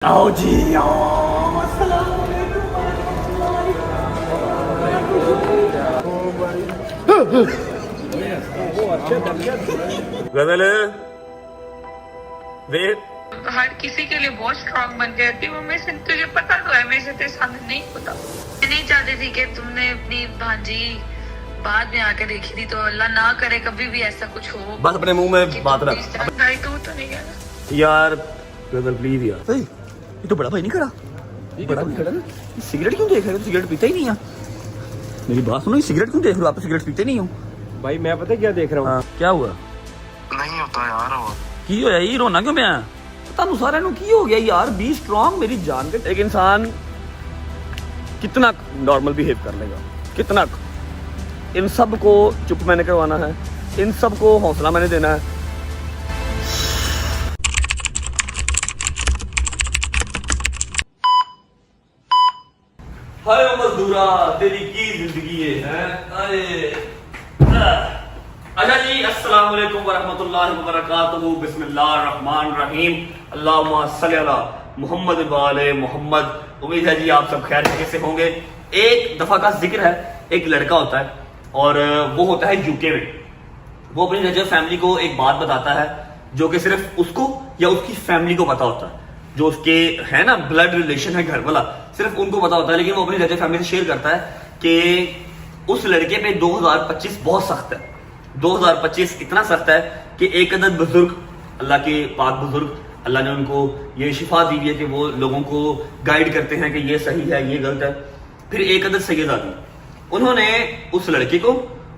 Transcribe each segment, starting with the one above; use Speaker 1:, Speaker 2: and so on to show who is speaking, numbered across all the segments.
Speaker 1: आओ जी आओ। अस्सलाम वालेकुम।
Speaker 2: गजल वेट
Speaker 3: हर किसी के लिए बहुत स्ट्रांग बन गया थी वो। मैं तुझे पता तो है, मेरे से तेरे सामने नहीं होता। मैं नहीं चाहती थी कि तुमने अपनी भांजी बाद में आके देखी थी, तो अल्लाह ना करे कभी भी ऐसा कुछ हो।
Speaker 2: बस अपने मुंह में बात रख
Speaker 3: भाई तू तो नहीं है ना
Speaker 2: यार। गजल प्लीज यार।
Speaker 1: सही, ये तो बड़ा भाई नहीं खड़ा, बड़ा नहीं खड़ा ना। सिगरेट क्यों देख रहे हो? सिगरेट पीता ही नहीं है। मेरी बात सुनो, सिगरेट क्यों देख रहे हो? आप तो सिगरेट पीते नहीं हो।
Speaker 4: भाई मैं पता क्या देख रहा हूँ।
Speaker 1: हाँ, क्या हुआ?
Speaker 5: नहीं होता यार वो।
Speaker 1: की होया ये रोना क्यों पिया? ਤੁਹਾਨੂੰ ਸਾਰਿਆਂ ਨੂੰ ਕੀ ਹੋ ਗਿਆ यार? बी स्ट्रांग मेरी जान के।
Speaker 2: एक इंसान कितना नॉर्मल बिहेव कर लेगा, कितना। इन सब को चुप मैंने करवाना है, इन सब को हौसला मैंने देना है। हाय मजदूरा तेरी की जिंदगी है। अच्छा जी, अस्सलाम वालेकुम वरहमतुल्लाहि वबरकातुहू। बिस्मिल्लाहिर्रहमानिर्रहीम। अल्लाहुम्मा सल्ली अला मुहम्मद व आले मुहम्मद। उम्मीद है जी आप सब खैर से होंगे। एक दफा का जिक्र है, एक लड़का होता है और वो होता है यूके में। वो अपनी रजब फैमिली को एक बात बताता है जो कि सिर्फ उसको या उसकी फैमिली को पता होता है। जो उसके है ना ब्लड रिलेशन है, घर वाला, सिर्फ उनको पता होता है। लेकिन वो अपनी रजब फैमिली से शेयर करता है कि उस लड़के पे 2025 बहुत सख्त है। 2025 इतना सख्त है कि एक अदद बुजुर्ग, अल्लाह के पाक बुजुर्ग, अल्लाह ने उनको ये शिफा दी है कि वो लोगों को गाइड करते हैं कि ये सही है, ये गलत है। फिर एक अदद सैयदादी, उन्होंने उस लड़के को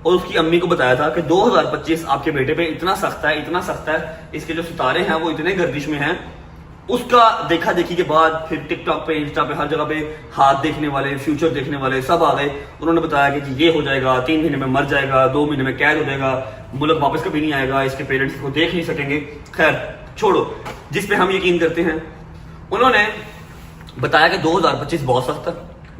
Speaker 2: और उसकी अम्मी को बताया था कि 2025 आपके बेटे पे इतना सख्त है, इतना सख्त है, इसके जो सितारे हैं वो इतने गर्दिश में हैं। उसका देखा देखी के बाद फिर टिकटॉक पे, इंस्टा पे, हर जगह पे हाथ देखने वाले, फ्यूचर देखने वाले सब आ गए। उन्होंने बताया कि जी ये हो जाएगा, 3 महीने में मर जाएगा, 2 महीने में कैद हो जाएगा, मुल्क वापस कभी नहीं आएगा, इसके पेरेंट्स को देख नहीं सकेंगे। खैर छोड़ो, जिस पे हम यकीन करते हैं। उन्होंने बताया कि 2025 बहुत सख्त है।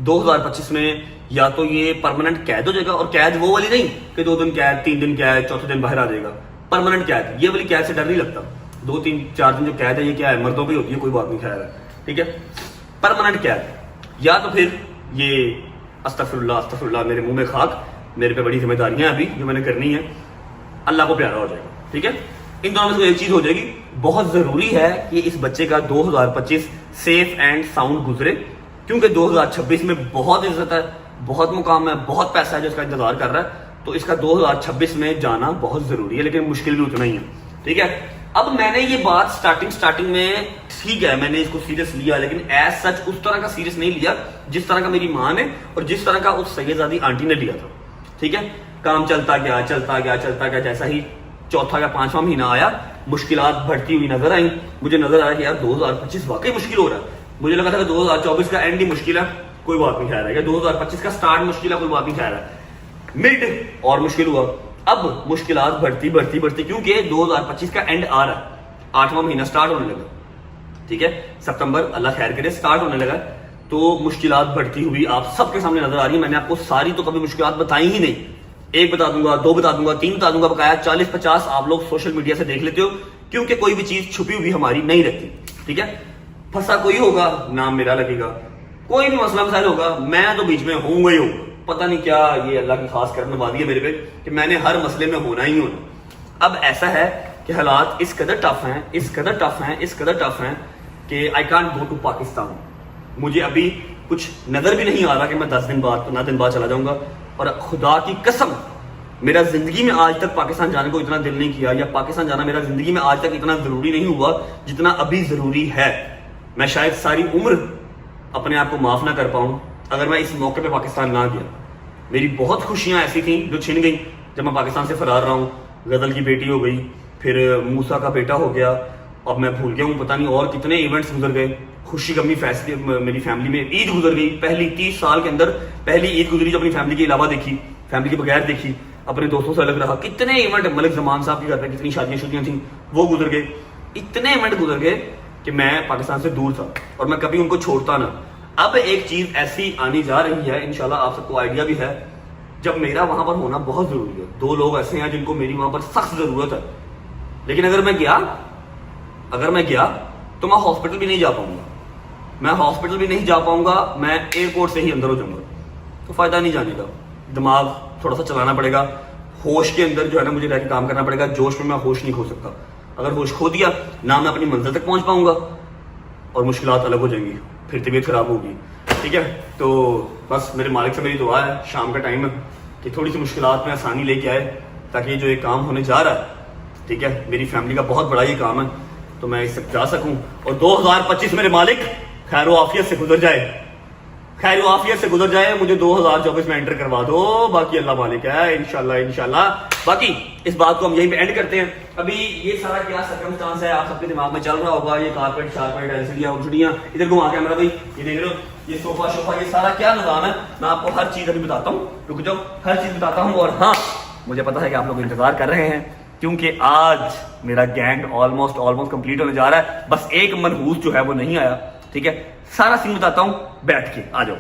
Speaker 2: 2025 में या तो ये परमानेंट कैद हो जाएगा, और कैद वो वाली नहीं कि 2 दिन कैद, 3 दिन कैद, चौथे दिन बाहर आ जाएगा। परमानेंट कैद, ये वाली कैद से डर नहीं लगता। 2, 3, 4 दिन जो कैद है ये क्या है, मर्दों की होती है, कोई बात नहीं, खैर है, ठीक है। परमानेंट कैद या तो फिर ये अस्तगफिरुल्लाह अस्तगफिरुल्लाह, मेरे मुंह में खाक, मेरे पे बड़ी जिम्मेदारियां अभी जो मैंने करनी है, अल्लाह को प्यारा हो जाएगा, ठीक है। इन दोनों में से एक चीज हो जाएगी। बहुत जरूरी है कि इस बच्चे का 2025 सेफ एंड साउंड गुजरे, क्योंकि 2026 में बहुत इज्जत है, बहुत मुकाम है, बहुत पैसा है जो इसका इंतजार कर रहा है। तो इसका 2026 में जाना बहुत जरूरी है, लेकिन मुश्किल भी उतना ही है, ठीक है। अब मैंने ये बात स्टार्टिंग में, ठीक है, मैंने इसको सीरियस लिया, लेकिन एज सच उस तरह का सीरियस नहीं लिया जिस तरह का मेरी माँ ने और जिस तरह का उस सैयदादी आंटी ने लिया था, ठीक है। काम चलता गया चलता गया चलता गया। जैसा ही चौथा या 5वां महीना आया, मुश्किलात बढ़ती हुई नजर आई। मुझे नजर आया कि यार 2025 वाकई मुश्किल हो रहा है। मुझे लगा था कि 2024 का एंड ही मुश्किल है, कोई बात नहीं, खैर है। 2025 का स्टार्ट मुश्किल है, कोई बात नहीं, खैर है। मिड और मुश्किल हुआ। अब मुश्किलात बढ़ती बढ़ती बढ़ती, क्योंकि 2025 का एंड आ रहा है, 8वां महीना स्टार्ट होने लगा, ठीक है। सितंबर अल्लाह खैर करे स्टार्ट होने लगा। तो मुश्किलात बढ़ती हुई आप सबके सामने नजर आ रही है। मैंने आपको सारी तो कभी मुश्किलात बताई ही नहीं। 1 बता दूंगा, 2 बता दूंगा, 3 बता दूंगा, बकाया 40-50 आप लोग सोशल मीडिया से देख लेते हो, क्योंकि कोई भी चीज छुपी हुई हमारी नहीं रहती, ठीक है। फंसा कोई होगा, नाम मेरा लगेगा, कोई भी मसला मसाइल होगा, मैं तो बीच में होऊंगा ही होऊंगा। पता नहीं क्या ये अल्लाह की खास करम नवाज़ी है मेरे पे कि मैंने हर मसले में होना ही होना। अब ऐसा है कि हालात इस कदर टफ हैं, इस कदर टफ हैं, इस कदर टफ हैं कि I can't go to Pakistan. मुझे अभी कुछ नजर भी नहीं आ रहा कि मैं 10 दिन बाद, 15 दिन बाद चला जाऊंगा। और खुदा की कसम, मेरा जिंदगी में आज तक पाकिस्तान जाने को इतना दिल नहीं किया, या पाकिस्तान जाना मेरा जिंदगी में आज तक इतना जरूरी नहीं हुआ जितना अभी जरूरी है। मैं शायद सारी उम्र अपने आप को माफ ना कर पाऊं अगर मैं इस मौके पे पाकिस्तान ना गया। मेरी बहुत खुशियां ऐसी थी जो छिन गई जब मैं पाकिस्तान से फरार रहा हूँ। गजल की बेटी हो गई, फिर मूसा का बेटा हो गया, अब मैं भूल गया हूँ, पता नहीं और कितने इवेंट्स गुजर गए। खुशी गमी फैसले मेरी फैमिली में, ईद गुजर गई, पहली 30 साल के अंदर पहली ईद गुजरी जो अपनी फैमिली के अलावा देखी, फैमिली के बगैर देखी, अपने दोस्तों से अलग रहा। कितने इवेंट, मलिक जमान साहब के घर पे कितनी शादियां थी, वो गुजर गए। इतने इवेंट गुजर गए कि मैं पाकिस्तान से दूर था और मैं कभी उनको छोड़ता ना। अब एक चीज ऐसी आनी जा रही है, इंशाल्लाह आप सबको आइडिया भी है, जब मेरा वहां पर होना बहुत जरूरी है। 2 लोग ऐसे हैं जिनको मेरी वहां पर सख्त जरूरत है, लेकिन अगर मैं गया तो मैं हॉस्पिटल भी नहीं जा पाऊंगा। मैं हॉस्पिटल भी नहीं जा पाऊंगा, मैं एयरपोर्ट से ही अंदर हो जाऊंगा, तो फायदा नहीं जाने का। दिमाग थोड़ा सा चलाना पड़ेगा, होश के अंदर जो है ना मुझे रह के काम करना पड़ेगा। जोश में मैं होश नहीं खो सकता। अगर होश खो दिया ना मैं अपनी मंजिल तक पहुंच पाऊंगा और मुश्किलात अलग हो जाएंगी, फिर तबीयत खराब होगी। ठीक है, तो बस मेरे मालिक से मेरी दुआ है शाम का टाइम है कि थोड़ी सी मुश्किलात में आसानी लेके आए, ताकि ये जो एक काम होने जा रहा है, ठीक है, मेरी फैमिली का बहुत बड़ा ये काम है, तो मैं इससे जा सकूं और 2025 मेरे मालिक खैर आफियत से गुजर जाए, खैर आफियत से गुजर जाए। मुझे 2024 में एंटर करवा दो, बाकी अल्लाह मालिक है, इंशाल्लाह इंशाल्लाह। बाकी इस बात को हम यहीं पे एंड करते हैं। अभी ये सारा क्या सर्कमस्टांस है आप सबके दिमाग में चल रहा होगा, ये कारपेट शारपेट एलसीडियां उलसीडियां, इधर घुमा कैमरा भाई, ये देख रहे हो, ये सोफा शोफा, ये सारा क्या निजाम है, मैं आपको हर चीज अभी बताता हूँ। रुक जाओ, हर चीज बताता हूँ। और हाँ, मुझे पता है कि आप लोग इंतजार कर रहे हैं, क्योंकि आज मेरा गैंग ऑलमोस्ट कंप्लीट होने जा रहा है। बस एक मनहूस जो है वो नहीं आया। ठीक है, सारा सीन बताता हूँ, बैठ के आ जाओ।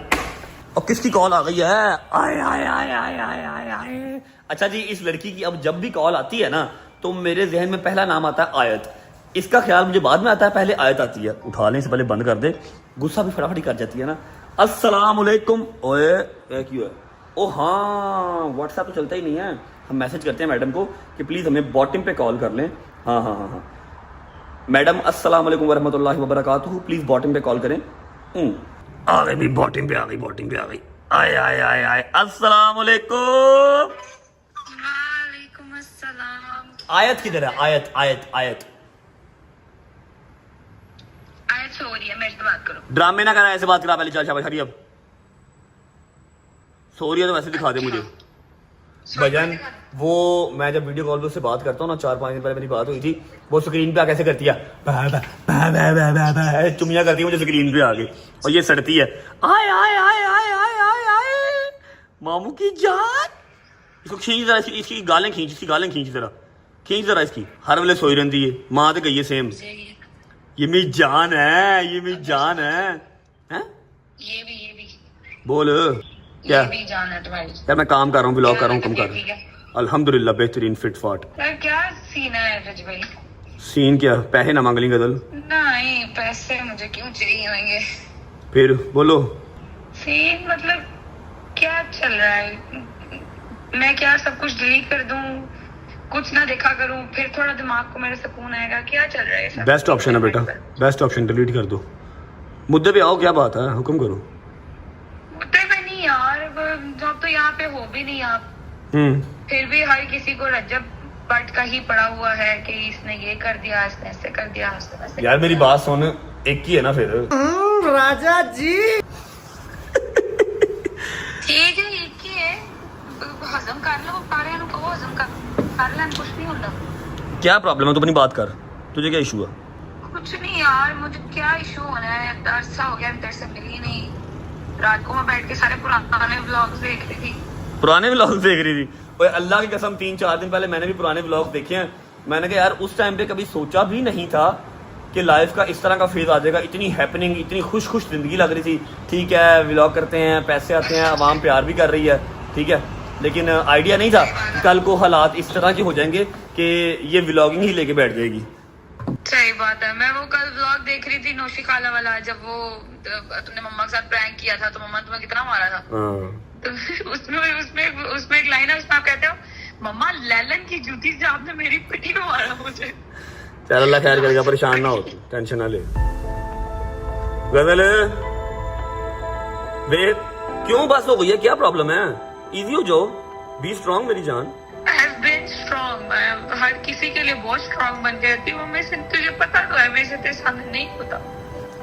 Speaker 2: और किसकी कॉल आ गई है? आए आए आए आए आए आए आए। अच्छा जी, इस लड़की की अब जब भी कॉल आती है ना, तो मेरे जहन में पहला नाम आता है आयत। इसका ख्याल मुझे बाद में आता है, पहले आयत आती है। उठाने से पहले बंद कर दे, गुस्सा भी फटाफट कर जाती है ना। अस्सलाम वालेकुम। ओए क्यों है? ओ हाँ, व्हाट्सएप तो चलता ही नहीं है। हम मैसेज करते हैं मैडम को कि प्लीज हमें बॉटम पे कॉल कर लें। हाँ हाँ हाँ हाँ, मैडम अस्सलाम वालेकुम वरहमतुल्लाहि वबरकातुहू, प्लीज बॉटम पे कॉल करें। आ गई भी, बॉटम पे आ गई, बॉटम पे आ गई। आए आए आए आए, अस्सलाम वालेकुम।
Speaker 3: वालेकुम अस्सलाम।
Speaker 2: आयत किधर है? आयत आयत आयत
Speaker 3: आयत सो रही है, मेरे से बात करो।
Speaker 2: ड्रामे ना करा, ऐसे बात करा। पहले चल शाबाश, हरी अब सो रही है तो वैसे दिखा दे मुझे भजन। वो मैं जब वीडियो कॉल पे उससे बात करता हूँ ना, 4-5 दिन पहले मेरी बात हुई थी, वो स्क्रीन पे आके ऐसे करती है, चुमिया करती है मुझे स्क्रीन पे आके, और ये सड़ती है। आए आए आए आए आए आए आए मामू की जान। इसको खींच जरा, इसकी गालें खींच, इसकी गालें खींच जरा, खींच जरा इसकी। हर वेले सोई रहती है, माँ तो गई है सेम। ये मेरी जान है, ये मेरी जान है। हैं?
Speaker 3: ये भी
Speaker 2: बोल क्या?
Speaker 3: ये भी जान है तुम्हारी।
Speaker 2: यार मैं काम कर रहा हूँ, ब्लॉग कर रहा हूँ, कम कर रहा हूँ। अल्हम्दुलिल्लाह बेहतरीन फिट फाट।
Speaker 3: यार क्या सीन है रज भाई?
Speaker 2: सीन क्या? पैसे ना मांग ली गदल।
Speaker 3: नहीं, पैसे मुझे क्यों चाहिए होंगे?
Speaker 2: फिर बोलो।
Speaker 3: सीन मतलब क्या चल रहा है? मैं क्या सब कुछ डिलीट कर दूं, कुछ ना देखा करूं, फिर थोड़ा दिमाग को मेरा सुकून आएगा? क्या चल रहा है सब?
Speaker 2: बेस्ट ऑप्शन है बेटा, बेस्ट ऑप्शन, डिलीट कर दो। मुद्दे पे आओ, क्या बात है, हुक्म करो।
Speaker 3: मुद्दे पे नहीं यार, जब तो यहाँ पे हो भी नहीं आप, फिर भी हर किसी को रजब बट का ही पड़ा हुआ है कि इसने ये कर दिया, इसने ऐसे कर दिया, इसने वैसे।
Speaker 2: यार मेरी बात सुन, एक ही है ना फिर।
Speaker 4: राजा जी
Speaker 3: ठीक है, एक ही है, हजम कर लो, सारे को हजम कर लें, कुछ नहीं होता।
Speaker 2: क्या प्रॉब्लम है? तू अपनी बात कर, तुझे क्या इशू है?
Speaker 3: कुछ नहीं यार, मुझे क्या इशू होना है, अरसा हो गया तेरे से मिली नहीं। रात को मैं बैठ के सारे पुराने व्लॉग्स देख रही थी।
Speaker 2: पुराने व्लॉग देख रही थी? ओए अल्लाह की कसम, 3-4 दिन पहले मैंने भी पुराने व्लॉग देखे हैं। मैंने कहा यार उस टाइम पे कभी सोचा भी नहीं था कि लाइफ का इस तरह का फेज आ जाएगा। इतनी हैपनिंग, इतनी खुश खुश जिंदगी लग रही थी। ठीक है, व्लॉग करते हैं, पैसे आते हैं, आवाम प्यार भी कर रही है, ठीक है, लेकिन आइडिया नहीं था कल को हालात इस तरह के हो जाएंगे कि ये व्लॉगिंग ही लेके बैठ जाएगी।
Speaker 3: सही बात है। मैं वो कल व्लॉग देख रही थी नौशी खाला वाला, जब वो तुमने मम्मा के साथ प्रैंक किया था, तो मम्मा तुम्हें कितना मारा था। तो उसमें एक लाइन है, उसमें आप कहते हो मम्मा लैलन की जूती से आपने मेरी पिटी में मारा मुझे।
Speaker 2: चल अल्लाह खैर करेगा, परेशान ना हो, टेंशन ना ले। गजल वे क्यों बस हो गई है, क्या प्रॉब्लम है? इजी हो जाओ, बी स्ट्रांग मेरी जान।
Speaker 3: I have been strong, मैं हर किसी के लिए बहुत स्ट्रांग बन गई थी। मैं से तुझे पता तो है, मेरे से तेरे सामने नहीं होता।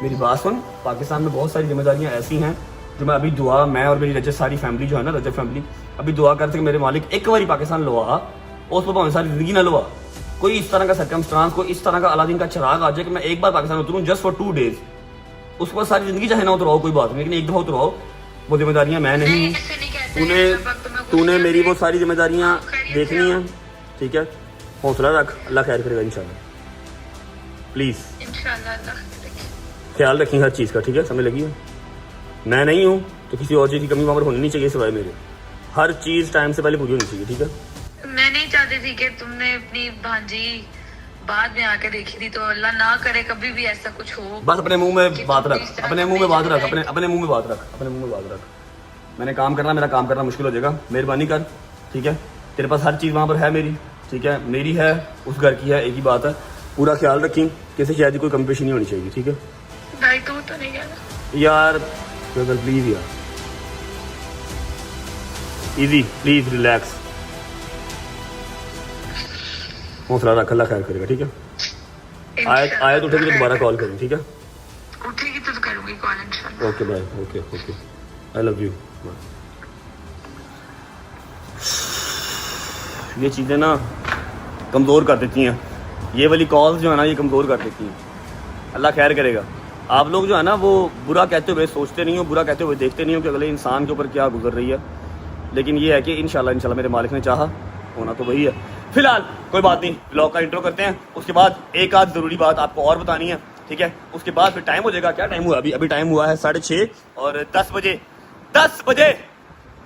Speaker 2: मेरी बात सुन, पाकिस्तान में बहुत सारी जिम्मेदारियां ऐसी हैं जो मैं अभी दुआ, मैं और मेरी रजत सारी फैमिली जो है ना, रजत फैमिली अभी दुआ करते कि मेरे मालिक एक बारी पाकिस्तान लवा, उस पर भावे सारी जिंदगी ना लवा। कोई इस तरह का सर्कमस्टांस, कोई इस तरह का अलादीन का चिराग आ जाए कि मैं एक बार पाकिस्तान उतरूं जस्ट फॉर 2 days, उस पर सारी जिंदगी चाहे ना उतराओ कोई बात नहीं, लेकिन एक दफा उतराओ। वो जिम्मेदारियां मैं नहीं, तूने मेरी वो सारी जिम्मेदारियां देखनी है, ठीक है? हौसला रख, अल्लाह खैर करेगा इंशाल्लाह। प्लीज
Speaker 3: इंशाल्लाह
Speaker 2: ख्याल रखी हर चीज़ का, ठीक है? समझ लगी है? मैं नहीं हूँ तो किसी और चीज़ की कमी वहाँ पर होनी नहीं चाहिए सिवाय मेरे। हर चीज़ टाइम से पहले पूरी होनी चाहिए, ठीक है?
Speaker 3: मैं नहीं चाहती थी कि तुमने अपनी भांजी बाद में आके देखी थी तो अल्लाह ना करे कभी भी ऐसा कुछ हो।
Speaker 2: बस अपने मुंह में
Speaker 3: कि
Speaker 2: बात
Speaker 3: तुम
Speaker 2: रख,
Speaker 3: इस तरह
Speaker 2: अपने
Speaker 3: का
Speaker 2: मुंह में बात रख,
Speaker 3: भेज
Speaker 2: अपने मुंह में बात रख, अपने मुंह में बात रख। मैंने काम करना, मेरा काम करना मुश्किल हो जाएगा, मेहरबानी कर, ठीक है। तेरे पास हर चीज़ वहाँ पर है मेरी, ठीक है, मेरी है, उस घर की है, एक ही बात है। पूरा ख्याल रखी, किसी शायद कोई कमी पेशी नहीं होनी चाहिए, ठीक है
Speaker 3: भाई। तू तो नहीं कहना
Speaker 2: यार, प्लीज यार, इजी, प्लीज रिलैक्स, हौसला रख, अल्लाह खैर करेगा, ठीक है। आयत उठेगी तो दोबारा कॉल करें, ठीक है।
Speaker 3: उठेगी तो करूंगी कॉल इंशाल्लाह।
Speaker 2: Okay bye, okay okay, I love you. ये चीज़ें ना कमज़ोर कर देती हैं, ये वाली कॉल्स जो है ना ये कमज़ोर कर देती हैं। अल्लाह खैर करेगा। आप लोग जो है ना वो बुरा कहते हुए सोचते नहीं हो, बुरा कहते हुए देखते नहीं हो कि अगले इंसान के ऊपर क्या गुजर रही है, लेकिन ये है कि इंशाल्लाह मेरे मालिक ने चाहा, होना तो वही है। फिलहाल कोई बात नहीं, व्लॉग का इंट्रो करते हैं, उसके बाद एक आध ज़रूरी बात आपको और बतानी है, ठीक है। उसके बाद फिर टाइम हो जाएगा, क्या टाइम हुआ अभी टाइम हुआ है 6:30 और 10 बजे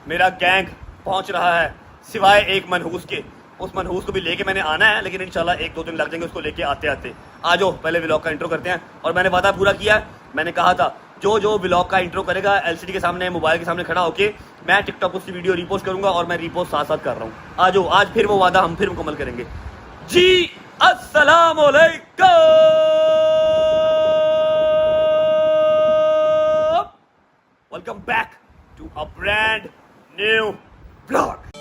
Speaker 2: मेरा गैंग पहुंच रहा है, सिवाय एक मनहूस के। उस मनहूस को भी लेके मैंने आना है, लेकिन इंशाल्लाह 1-2 दिन लग जाएंगे उसको लेके आते। आ जाओ पहले व्लॉग का इंट्रो करते हैं। और मैंने वादा पूरा किया है, मैंने कहा था जो व्लॉग का इंट्रो करेगा एलसीडी के सामने, मोबाइल के सामने खड़ा होके, मैं टिकटॉक उसकी वीडियो रिपोस्ट करूंगा और मैं रिपोस्ट साथ कर रहा हूँ। आ जाओ, आज फिर वो वादा हम फिर मुकम्मल करेंगे जी। अस्सलाम वालेकुम, welcome back to a brand new vlog.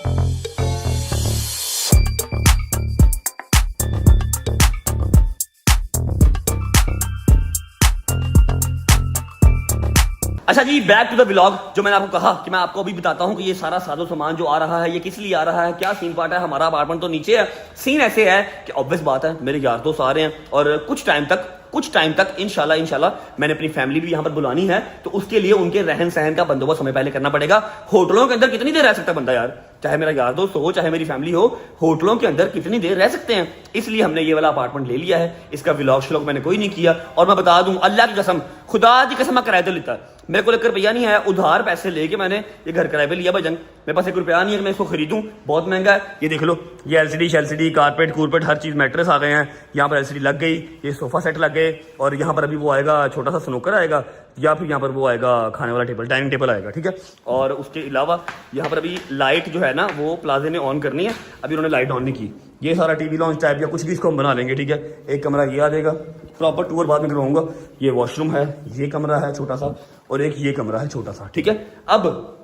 Speaker 2: अच्छा जी, बैक टू द व्लॉग। जो मैंने आपको कहा कि मैं आपको अभी बताता हूं कि ये सारा साजो सामान जो आ रहा है ये किस लिए आ रहा है, क्या सीन पार्ट है। हमारा अपार्टमेंट तो नीचे है, सीन ऐसे है कि ऑब्वियस बात है मेरे यार दोस्त आ रहे हैं और कुछ टाइम तक इंशाल्लाह मैंने अपनी फैमिली भी यहाँ पर बुलानी है, तो उसके लिए उनके रहन सहन का बंदोबस्त हमें पहले करना पड़ेगा। होटलों के अंदर कितनी देर रह सकता है बंदा यार, चाहे मेरा यार दोस्त हो चाहे मेरी फैमिली हो, होटलों के अंदर कितनी देर रह सकते हैं। इसलिए हमने ये वाला अपार्टमेंट ले लिया है। इसका व्लॉग श्लॉग मैंने कोई नहीं किया, और मैं बता दूं अल्लाह की कसम, खुदा की कसम, मैं किराए तो लेता, मेरे को 1 रुपया नहीं आया, उधार पैसे लेके मैंने ये घर किराए पे लिया भाईजान। मेरे पास 1 रुपया नहीं है, मैं इसको खरीदूं, बहुत महंगा है। ये देख लो, ये एलसीडी कारपेट हर चीज, मैट्रेस आ गए हैं, यहाँ पर एलसीडी लग गई, ये सोफा सेट लग गए, और यहाँ पर अभी वो आएगा छोटा सा स्नूकर आएगा, या फिर यहाँ पर वो आएगा खाने वाला टेबल, डाइनिंग टेबल आएगा, ठीक है। और उसके अलावा यहाँ पर अभी लाइट जो है ना वो प्लाजे ने ऑन करनी है, अभी उन्होंने लाइट ऑन नहीं की। ये सारा टीवी लॉन्च टाइप या कुछ भी इसको हम बना लेंगे, ठीक है। एक कमरा ये आ जाएगा, प्रॉपर टूर बाद में करवाऊंगा। ये वॉशरूम है, ये कमरा है छोटा सा, और एक ये कमरा है छोटा सा, ठीक है। अब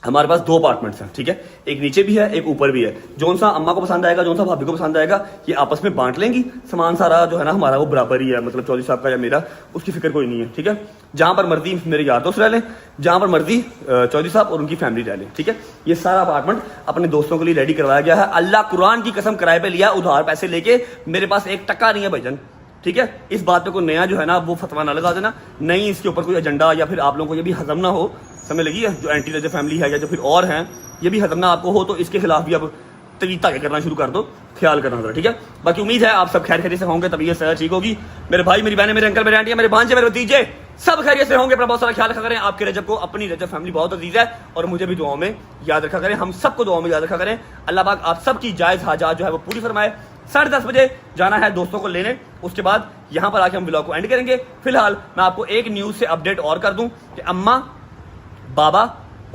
Speaker 2: हमारे पास 2 अपार्टमेंट्स हैं, ठीक है, एक नीचे भी है एक ऊपर भी है। जौन सा अम्मा को पसंद आएगा, जौन सा भाभी को पसंद आएगा, ये आपस में बांट लेंगी। सामान सारा जो है ना हमारा वो बराबर ही है, मतलब चौधरी साहब का या मेरा, उसकी फिक्र कोई नहीं है, ठीक है। जहां पर मर्जी मेरे यार दोस्त रह लें, जहां पर मर्जी चौधरी साहब और उनकी फैमिली रह लें, ठीक है। ये सारा अपार्टमेंट अपने दोस्तों के लिए रेडी करवाया गया है। अल्लाह कुरान की कसम किराए पे लिया, उधार पैसे लेके, मेरे पास 1 टका नहीं है भाईजान, ठीक है। इस बात पे कोई नया जो है ना वो फतवा ना लगा देना, नहीं इसके ऊपर कोई एजेंडा, या फिर आप लोगों को ये भी हजम ना हो, समझ लगी है, जो एंटी रजब फैमिली है या जो फिर और हैं, ये भी हजम ना आपको हो, तो इसके खिलाफ भी अब तरीका करना शुरू कर दो, ख्याल करना होगा, ठीक है। बाकी उम्मीद है आप सब खैर खैरियत से होंगे, तभी ये सेहत ठीक होगी। मेरे भाई, मेरी बहनें, मेरे अंकल, मेरे आंटी, मेरे भांजे, मेरे भतीजे सब खैरियत से होंगे। अपना बहुत सारा ख्याल रखा करें। आपके रजब को, अपनी रजब फैमिली बहुत अजीज है, और मुझे भी दुआओं में याद रखा करें, हम सबको दुआओं में याद रखा करें। अल्लाह पाक आप सबकी जायज़ हाजात जो है वो पूरी फरमाए। 10:30 बजे जाना है दोस्तों को लेने, उसके बाद यहाँ पर आके हम व्लॉग को एंड करेंगे। फिलहाल मैं आपको एक न्यूज़ से अपडेट और कर दूं कि अम्मा, बाबा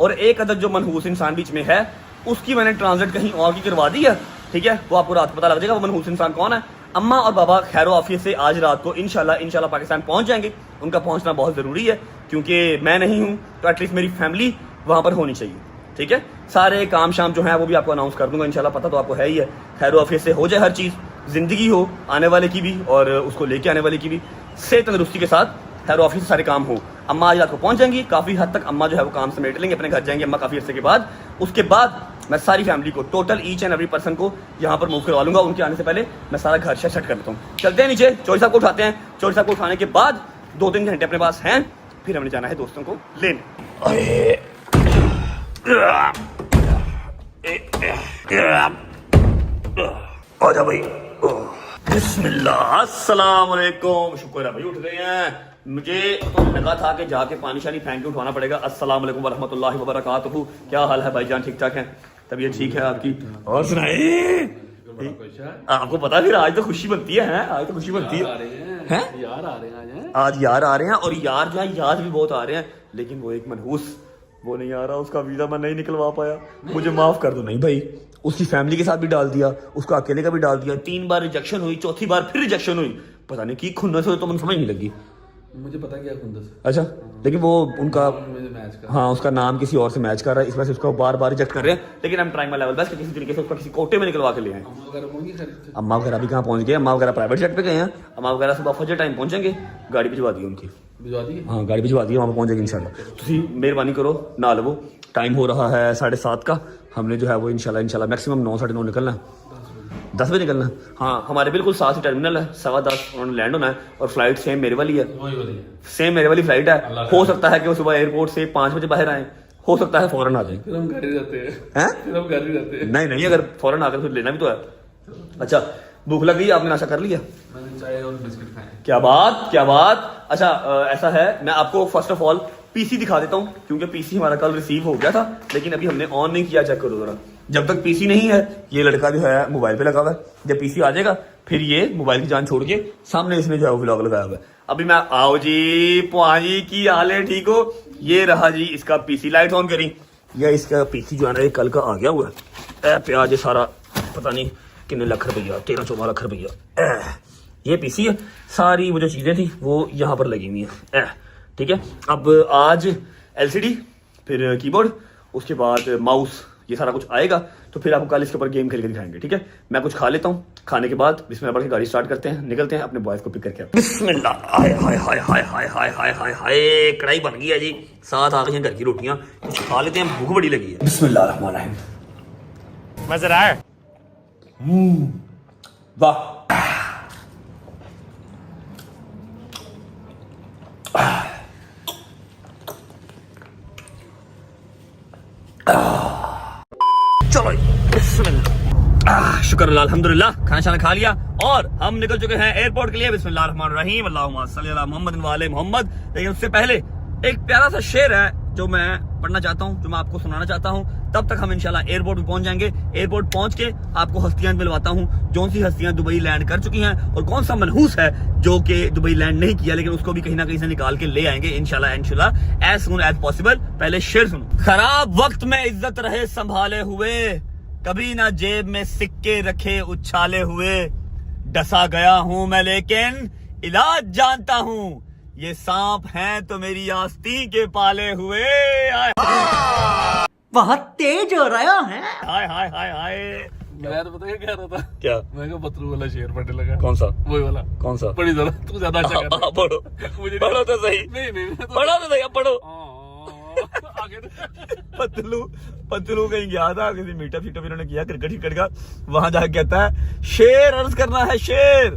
Speaker 2: और एक अदद जो मनहूस इंसान बीच में है, उसकी मैंने ट्रांसलेट कहीं और की करवा दी है, ठीक है। वो आपको रात पता लग जाएगा वो मनहूस इंसान कौन है। अम्मा और बाबा खैर आफियत से आज रात को इंशाल्लाह पाकिस्तान पहुंच जाएंगे। उनका पहुंचना बहुत ज़रूरी है, क्योंकि मैं नहीं हूं तो एटलीस्ट मेरी फैमिली वहां पर होनी चाहिए, ठीक है। सारे काम शाम जो है वो भी आपको अनाउंस कर दूंगा इंशाल्लाह, पता तो आपको है ही है। खैर आफियत से हो जाए हर चीज़, जिंदगी हो आने वाले की भी और उसको लेके आने वाले की भी, से तंदुरुस्ती के साथ खैर ऑफिस से सारे काम हो। अम्मा आज रात को पहुंच जाएंगी, काफ़ी हद तक अम्मा जो है वो काम समेट लेंगे, अपने घर जाएंगे अम्मा काफ़ी अर्से के बाद। उसके बाद मैं सारी फैमिली को, total each and every person को यहाँ पर मूव करवा लूंगा। उनके आने से पहले मैं सारा घर से सेट कर देता हूँ। चलते हैं नीचे, चौधरी साहब को उठाते हैं। चौधरी साहब को उठाने के बाद 2-3 घंटे अपने पास हैं, फिर हमने जाना है दोस्तों को लेने। आजा भाई, बिस्मिल्लाह, अस्सलाम वालेकुम। शुक्र है भाई उठ गए हैं। मुझे तो लगा था कि जाके पानी शानी फेंक के उठवाना पड़ेगा। अस्सलाम वालेकुम वरहमतुल्लाहि वबरकातुहू। क्या हाल है भाईजान, ठीक ठाक हैं? तबीयत ठीक है आपकी? और सुनाइए। आपको पता है फिर आज तो खुशी बनती है हैं? आज तो खुशी बनती है हैं?
Speaker 6: यार आ रहे हैं
Speaker 2: आज यार आ रहे हैं और यार जो है याद भी बहुत आ रहे हैं, लेकिन वो एक मनहूस वो नहीं आ रहा, उसका वीजा मैं नहीं निकलवा पाया, मुझे माफ कर दो। नहीं भाई, उसकी फैमिली के साथ भी डाल दिया, उसका अकेले का भी डाल दिया, 3 बार रिजेक्शन हुई, चौथी बार फिर रिजेक्शन हुई, पता नहीं की खुन्नस हो तो मुझे समझ नहीं लगी।
Speaker 6: मुझे पता क्या खुंदस
Speaker 2: अच्छा, लेकिन वो उनका
Speaker 6: मैच का
Speaker 2: हाँ उसका नाम किसी और से मैच कर रहा है, इस वजह से उसको बार बार रिजेक्ट कर रहे हैं, लेकिन हम ट्राइंग माय लेवल बेस्ट किसी तरीके से उसका किसी कोटे में निकलवा के ले आए। अम्मा वगैरह भी कहाँ पहुंच गए, अम्मा वगैरह प्राइवेट जेट पे गए हैं, अम्मा वगैरह सुबह फजर टाइम पहुंचेंगे, गाड़ी भिजवा दी उनकी, हाँ गाड़ी भिजवा दी, वहाँ पर पहुंचेगी इंशाल्लाह। तुम मेहरबानी करो ना लो, टाइम हो रहा है 7:30 का, हमने जो है वो इंशाल्लाह मैक्सिमम 9 साढ़े 9 निकलना है, 10 बजे निकलना है। हाँ हमारे बिल्कुल साथ ही टर्मिनल है, 10:15 उन्होंने लैंड होना है और फ्लाइट सेम मेरे वाली है, सेम मेरे वाली फ्लाइट है। हो सकता है कि वो सुबह एयरपोर्ट से 5 बजे बाहर आए, हो सकता है फौरन आ जाए।
Speaker 6: फिर हम घर ही रहते हैं,
Speaker 2: हैं?
Speaker 6: फिर हम घर ही रहते हैं।
Speaker 2: नहीं नहीं, अगर फौरन आकर फिर लेना भी तो है। अच्छा, भूख लग गई, आपने नाश्ता कर लिया?
Speaker 6: मैंने चाय और बिस्किट खाए।
Speaker 2: क्या बात क्या बात। अच्छा ऐसा है, मैं आपको फर्स्ट ऑफ ऑल पीसी दिखा देता हूँ, क्योंकि पीसी हमारा कल रिसीव हो गया था, लेकिन अभी हमने ऑन नहीं किया, चेक करो जरा। जब तक पीसी नहीं है, ये लड़का जो है मोबाइल पे लगा हुआ है, जब पीसी आ जाएगा फिर ये मोबाइल की जान छोड़ के सामने इसने जो है व्लॉग लगाया हुआ है। अभी मैं आओ जी पुआजी की हाल है, ठीक हो? ये रहा जी इसका पीसी, लाइट ऑन करी, या इसका पीसी जो है ना ये कल का आ गया हुआ है। प्याज ये सारा पता नहीं कितने लाख रुपया, 13-14 लाख रुपया ये पीसी है। सारी वो जो चीजें थी वो यहाँ पर लगी हुई है, ठीक है। अब आज एलसीडी, फिर कीबोर्ड, उसके बाद माउस, ये सारा कुछ आएगा, तो फिर आपको कल इसके ऊपर गेम खेल के दिखाएंगे, ठीक है। मैं कुछ खा लेता हूँ, खाने के बाद बिस्मिल्लाह पढ़ के गाड़ी स्टार्ट करते हैं, निकलते हैं अपने बॉयज को पिक करके। बिस्मिल्लाह, हाय हाय हाय हाय हाय हाय हाय हाय हाय, कढ़ाई बन गई है जी, साथ आ गई हैं घर की रोटियां, कुछ खा लेते हैं, भूख बड़ी लगी है। बिस्मिल्लाह रहमान रहीम, मजा आया, वाह। चलो शुक्र अल्लाह अल्हम्दुलिल्लाह, खाना शाना खा लिया और हम निकल चुके हैं एयरपोर्ट के लिए। बिस्मिल्लाह रहमान रहीम, अल्लाहुम्मा सल्ली अला मुहम्मद व आले मोहम्मद। लेकिन उससे पहले एक प्यारा सा शेर है जो मैं पढ़ना चाहता हूँ, जो मैं आपको सुनाना चाहता हूँ। तब तक हम इंशाल्लाह एयरपोर्ट पे पहुंच जाएंगे। एयरपोर्ट पहुंच के आपको हस्तियां मिलवाता हूँ, जो सी हस्तियां दुबई लैंड कर चुकी हैं और कौन सा मनहूस है जो कि दुबई लैंड नहीं किया, लेकिन उसको भी कहीं ना कहीं से निकाल के ले आएंगे इंशाल्लाह एज सून एज पॉसिबल। पहले शेर सुनो। खराब वक्त में इज्जत रहे संभाले हुए, कभी ना जेब में सिक्के रखे उछाले हुए, डसा गया हूं मैं लेकिन इलाज जानता हूं, ये सांप हैं तो मेरी आस्तीन के पाले हुए।
Speaker 4: बहुत तेज हो रहा है।
Speaker 2: हाय हाय हाय हाय।
Speaker 6: मैं तो पता क्या कह रहा था,
Speaker 2: क्या?
Speaker 6: मैं को बतरू वाला शेर पढ़ने लगा।
Speaker 2: कौन सा?
Speaker 6: वही वाला।
Speaker 2: कौन सा?
Speaker 6: पढ़ी जरा, तू ज्यादा अच्छा कर रहा है।
Speaker 2: पढ़ो
Speaker 6: मुझे
Speaker 2: पढ़ो तो सही।
Speaker 6: नहीं
Speaker 2: पढ़ो तो सही, अब पढ़ो।
Speaker 6: आगे
Speaker 2: पतलू कहीं गया था, किसी मीटअप शीटअप इन्होंने किया क्रिकेट का, वहां जाके कहता है शेर अर्ज करना है शेर,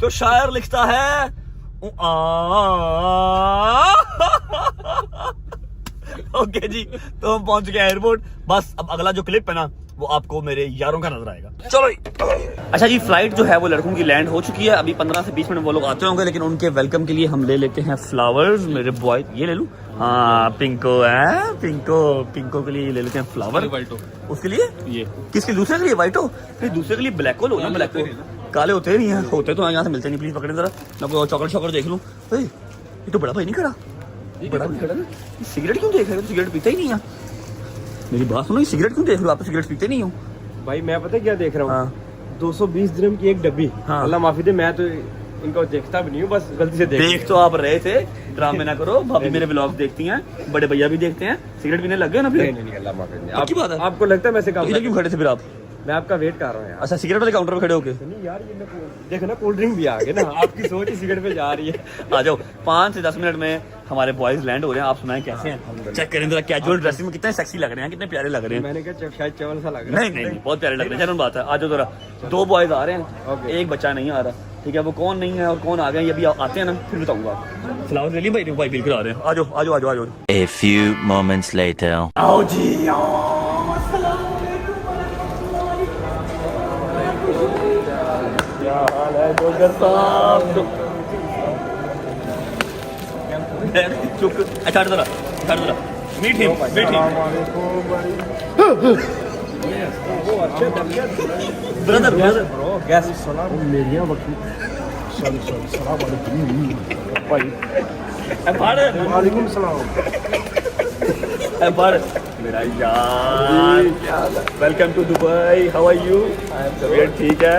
Speaker 2: तो शायर लिखता है ओके जी, तो हम पहुंच गए एयरपोर्ट। बस अब अगला जो क्लिप है ना वो आपको मेरे यारों का नजर आएगा। चलो। अच्छा जी, फ्लाइट जो है वो लड़कों की लैंड हो चुकी है, अभी 15 से 20 मिनट वो लोग आते होंगे, लेकिन उनके वेलकम के लिए हम ले लेते हैं फ्लावर्स। मेरे बॉय ये ले लूं, हाँ पिंको है, पिंको के लिए ले लेते हैं फ्लावर। उसके लिए ये किसके? दूसरे के लिए वाइटो, फिर दूसरे के लिए ब्लैको लो ना। ब्लैको काले होते नहीं है, होते तो यहाँ से मिलते नहीं। प्लीज पकड़े जरा, मैं कोई चॉकलेट देख लूँ। ये तो बड़ा भाई नहीं खड़ा, बड़ा नहीं खड़ा ना। सिगरेट क्यों देख रहे हो? सिगरेट पीता ही नहीं है। मेरी बात सुनो, सिगरेट क्यों देख रहे हो? आप तो सिगरेट पीते नहीं हो।
Speaker 7: भाई मैं पता क्या देख रहा हूँ,
Speaker 2: हाँ।
Speaker 7: 220 दिरहम की एक डब्बी।
Speaker 2: हाँ।
Speaker 7: अल्लाह माफी दे, मैं तो इनको देखता भी नहीं हूँ, बस गलती से
Speaker 2: देख तो आप रहे थे, ड्रामे ना करो। भाभी मेरे व्लॉग देखती हैं, बड़े भैया भी देखते हैं, सिगरेट पीने लग गए ना फिर।
Speaker 7: नहीं अल्लाह माफी दे।
Speaker 2: पक्की बात है?
Speaker 7: आपको लगता है मैं से काम
Speaker 2: इधर क्यों खड़े थे फिर आप?
Speaker 7: मैं आपका वेट कर रहा हूँ यार।
Speaker 2: अच्छा, सिगरेट वाले काउंटर पे खड़े होके?
Speaker 7: नहीं यार, ये देखो ना, कोल्ड ड्रिंक भी आ गए ना। आपकी सोच ही सिगरेट पे जा रही है।
Speaker 2: आ जाओ, 5 से 10 मिनट में हमारे बॉयज लैंड हो रहे हैं। आप सुनाएं कैसे हैं? चेक करें जरा, कैजुअल ड्रेसिंग में कितने सेक्सी लग रहे हैं, कितने प्यारे लग रहे हैं।
Speaker 7: मैंने कहा शायद चावल सा लग रहा है।
Speaker 2: नहीं, बहुत प्यारे लग रहे हैं। चलो बात है, आ जाओ जरा। 2 बॉयज आ रहे हैं, एक बच्चा नहीं आ रहा, ठीक है। वो कौन नहीं है और कौन आ गए, ये भी आते हैं ना फिर बताऊंगा। फ्लावर ले लिए भाई, भाई बिल्कुल आ रहे हैं। आ जाओ आ जाओ आ जाओ आ जाओ।
Speaker 8: A few moments later.
Speaker 2: आओ जी आओ। क्या हाल है जोगर साहब? चुप, अच्छा जरा मीठी।
Speaker 1: ब्रदर ब्रदर
Speaker 7: गैस सलाम मेरिया वकील सलाम भाई वालेकुम सलाम
Speaker 1: मेरा यार welcome to Dubai, how are you? तबीयत ठीक है?